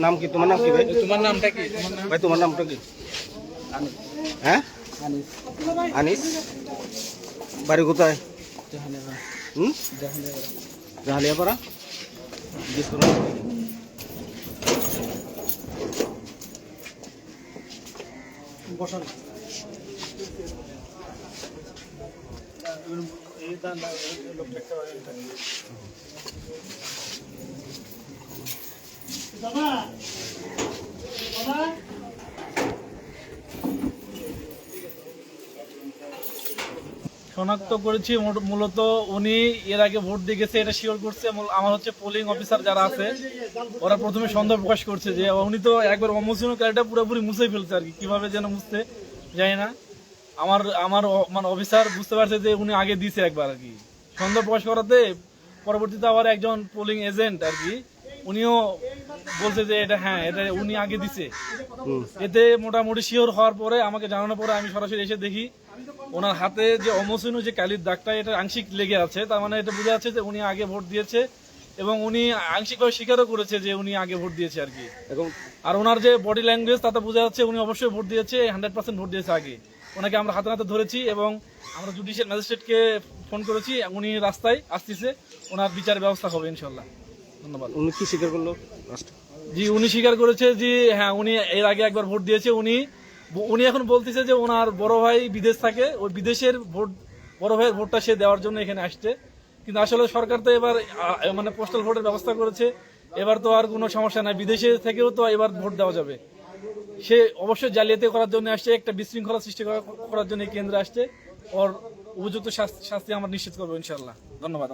নাম কি তোমার নাম কি ভাই? তোমার নামটা কি? ভাই তোমার নামটা কি? হ্যাঁ আনিস। বাড়ি কোথায়? জাহালিয়াপাড়া। জিজ্ঞেস করুন। বসান। শনাক্ত করেছি মূলত উনি এর আগে ভোট দিয়ে গেছে এটা শিওর করছে। আমার হচ্ছে পোলিং অফিসার যারা আছে ওরা প্রথমে সন্দেহ প্রকাশ করছে যে উনি তো একবার অমোশনাল ক্যারেক্টার পুরোপুরি মুছে ফেলছে আর কি, কিভাবে যেন মুছতে যায় না। আমার আমার মানে অফিসার বুঝতে পারছে যে উনি আগে দিছে একবার আর কি, সন্দেহ প্রকাশ করাতে পরবর্তীতে আবার একজন পোলিং এজেন্ট আর কি উনিও বলছে যে এটা হ্যাঁ এটা উনি আগে দিছে। এতে মোটামুটি শিওর হওয়ার পরে আমাকে জানানোর পরে আমি সরাসরি এসে দেখি ওনার হাতে যে অমোশনু যে কালির দাগটা এটা আংশিক লেগে আছে, তার মানে এটা বোঝা যাচ্ছে যে উনি আগে ভোট দিয়েছে এবং উনি আংশিকভাবে স্বীকারও করেছে যে উনি আগে ভোট দিয়েছে আর কি। আর ওনার যে বডি ল্যাঙ্গুয়েজ তাতে বোঝা যাচ্ছে উনি অবশ্যই ভোট দিয়েছে, 100% ভোট দিয়েছে আগে। ওনাকে আমরা হাতে নাতে ধরেছি এবং আমরা জুডিশিয়াল ম্যাজিস্ট্রেটকে ফোন করেছি, উনি রাস্তায় আসতেছে, ওনার বিচার ব্যবস্থা হবে ইনশাল্লাহ। ধন্যবাদ। উনি কি স্বীকার করলো? জি উনি স্বীকার করেছে যে হ্যাঁ উনি এর আগে একবার ভোট দিয়েছে। উনি এখন বলতেছে যে ওনার বড় ভাই বিদেশ থাকে, ওই বিদেশের ভোট বড় ভাইয়ের ভোটটা সে দেওয়ার জন্য এখানে আসছে। কিন্তু আসলে সরকার তো এবার মানে পোস্টাল ভোটের ব্যবস্থা করেছে, এবার তো আর কোনো সমস্যা নাই, বিদেশে থেকেও তো এবার ভোট দেওয়া যাবে। সে অবশ্যই জালিয়াতি করার জন্য আসছে, একটা বিশৃঙ্খলা সৃষ্টি করার জন্য কেন্দ্রে আসছে। ওর উপযুক্ত শাস্তি আমরা নিশ্চিত করবো ইনশাল্লাহ। ধন্যবাদ।